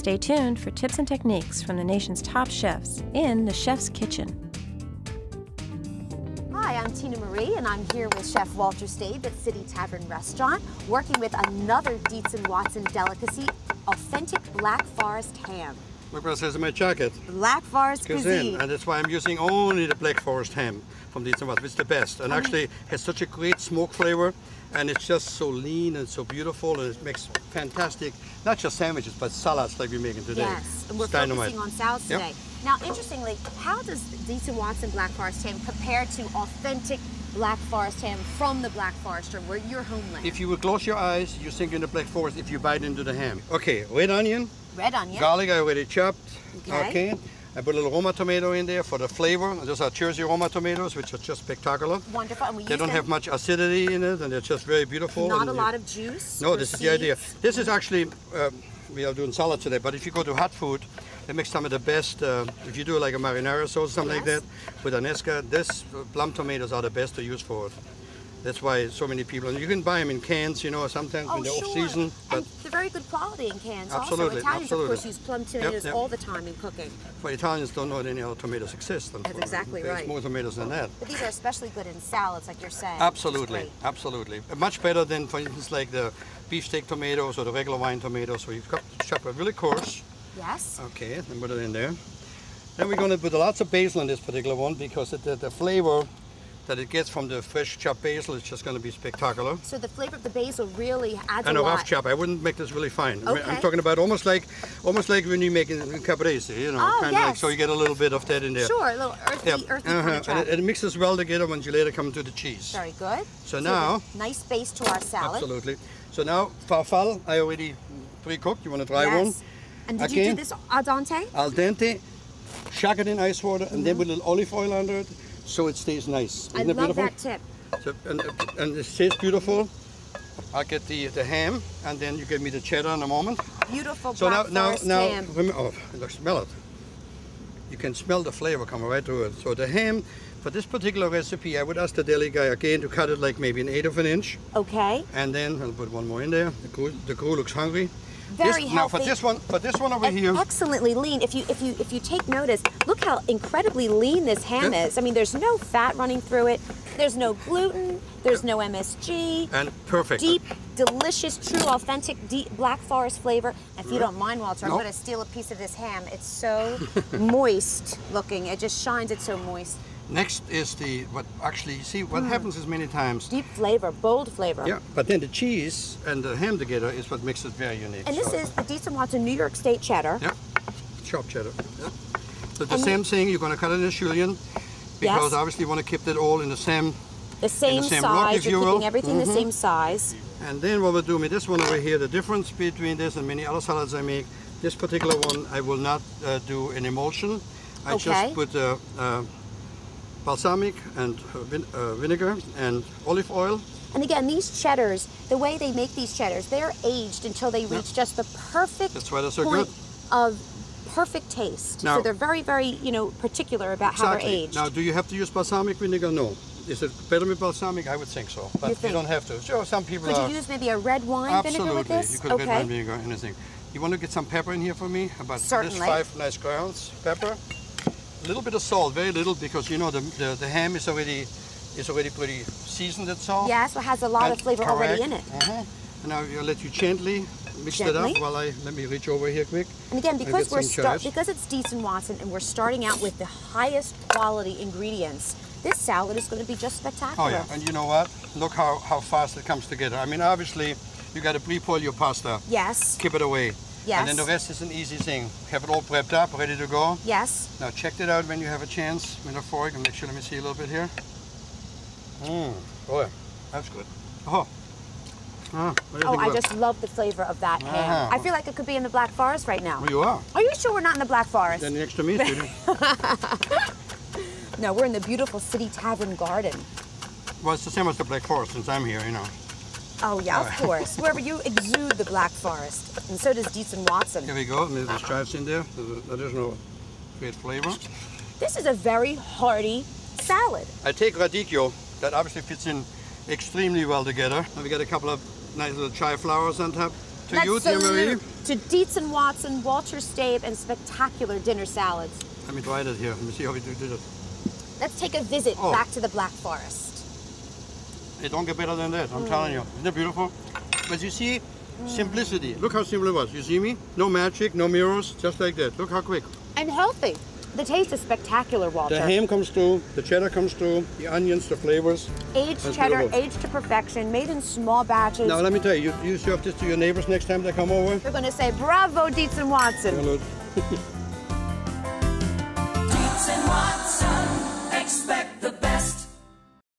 Stay tuned for tips and techniques from the nation's top chefs in the Chef's Kitchen. Hi, I'm Tina Marie, and I'm here with Chef Walter Staib at City Tavern Restaurant, working with another Dietz & Watson delicacy, authentic Black Forest ham. Look what it says in my jacket. Black Forest cuisine. And that's why I'm using only the Black Forest ham from Dietz & Watson. It's the best, and actually has such a great smoke flavor, and it's just so lean and so beautiful, and it makes fantastic, not just sandwiches, but salads like we're making today. Yes, and we're focusing on salads today. Yep. Now, interestingly, how does Dietz & Watson Black Forest ham compare to authentic Black Forest ham from the Black Forest, or where your homeland? If you would close your eyes, you think in the Black Forest if you bite into the ham. Okay, red onion. Red onion. Garlic I already chopped. Okay. I put a little Roma tomato in there for the flavor. Those are Jersey Roma tomatoes, which are just spectacular. Wonderful. And they don't have much acidity in it, and they're just very beautiful. Not a lot of juice. No, this is the idea. This is actually, we are doing salad today, but if you go to hot food, they make some of the best, if you do like a marinara sauce, something like that, with anesca, this plum tomatoes are the best to use for it. That's why so many people, and you can buy them in cans, you know, sometimes when they're off season. But and they're very good quality in cans. Absolutely, also, Italians, absolutely. of course, use plum tomatoes all the time in cooking. For Italians, don't know that any other tomatoes exist. That's exactly right. There's more tomatoes than that. But these are especially good in salads, like you're saying. Absolutely, absolutely. Much better than, for instance, like the beefsteak tomatoes or the regular wine tomatoes. So you've got to chop it really coarse. Yes. Okay, and put it in there. Then we're going to put lots of basil in this particular one because the flavor that it gets from the fresh chopped basil is just going to be spectacular. So the flavor of the basil really adds and a lot. rough chop. I wouldn't make this really fine. Okay. I'm talking about almost like when you make in caprese, you know, kind of like, so you get a little bit of that in there. Sure, a little earthy, earthy kind of chop. And it mixes well together when you later come to the cheese. Very good. So now, nice base to our salad. Absolutely. So now farfalle, I already pre-cooked. You want to try one? And did you do this al dente? Al dente. Shock it in ice water, and then with a little olive oil under it, so it stays nice. Isn't it beautiful? That tip. So, and it stays beautiful. I'll get the ham, and then you give me the cheddar in a moment. Beautiful so Black Forest ham. Look, smell it. You can smell the flavor coming right through it. So the ham, for this particular recipe, I would ask the deli guy again to cut it like maybe an 1/8 of an inch. Okay. And then I'll put one more in there. The crew looks hungry. Very healthy. Now for this one over here. Excellently lean. If you take notice, look how incredibly lean this ham is. I mean, there's no fat running through it. There's no gluten. There's no MSG. And perfect. Deep, delicious, true, authentic Black Forest flavor. If you don't mind, Walter, I'm going to steal a piece of this ham. It's so moist looking. It just shines. It's so moist. Next is what happens is many times. Deep flavor, bold flavor. Yeah, but then the cheese and the ham together is what makes it very unique. And this is the Dietz & Watson New York State cheddar. Yeah, chopped cheddar. Yeah. So the same thing, you're going to cut it in a julienne because obviously you want to keep that all in the same size. Block, if you're keeping everything the same size. And then what we'll do with this one over here, the difference between this and many other salads I make, this particular one I will not do an emulsion. I just put balsamic and vinegar and olive oil. And again, these cheddars, the way they make these cheddars, they're aged until they reach just the perfect That's why they're so point good. of perfect taste. Now, so they're very, very, particular about how they're aged. Now, do you have to use balsamic vinegar? No. Is it better with balsamic? I would think so, but you don't have to. Sure, some people Could you use maybe a red wine vinegar with this? Absolutely, you could red wine vinegar, anything. You want to get some pepper in here for me? About Certainly. This 5 nice grounds pepper. A little bit of salt, very little, because the ham is already pretty seasoned and salt. Yeah, so it has a lot of flavor already in it. And now I'll let you gently mix it up while let me reach over here quick. And again, because because it's Dietz & Watson and we're starting out with the highest quality ingredients, this salad is going to be just spectacular. Oh yeah, and you know what? Look how fast it comes together. I mean, obviously, you got to pre-boil your pasta. Yes. Keep it away. Yes. And then the rest is an easy thing. Have it all prepped up, ready to go. Yes. Now check it out when you have a chance with a fork, and make sure, let me see a little bit here. Boy, that's good. What do you think I just love the flavor of that ham. I feel like it could be in the Black Forest right now. Well, you are. Are you sure we're not in the Black Forest? Then next to me, Judy. No, we're in the beautiful City Tavern garden. Well, it's the same as the Black Forest since I'm here, Oh yeah, of course. Wherever you exude the Black Forest, and so does Dietz & Watson. Here we go. And there's chives in there. There's additional great flavor. This is a very hearty salad. I take radicchio. That obviously fits in extremely well together. And we got a couple of nice little chive flowers on top. To you, dear Marie. To Dietz and Watson, Walter Staib, and spectacular dinner salads. Let me try that here. Let me see how we do this. Let's take a visit back to the Black Forest. It don't get better than that, I'm telling you. Isn't it beautiful? But you see, simplicity. Look how simple it was. You see me? No magic, no mirrors, just like that. Look how quick. And healthy. The taste is spectacular, Walter. The ham comes through, the cheddar comes through, the onions, the flavors. Aged That's cheddar, beautiful. aged to perfection, made in small batches. Now let me tell you, you serve this to your neighbors next time they come over. We're going to say, bravo, Dietz and Watson. Hello.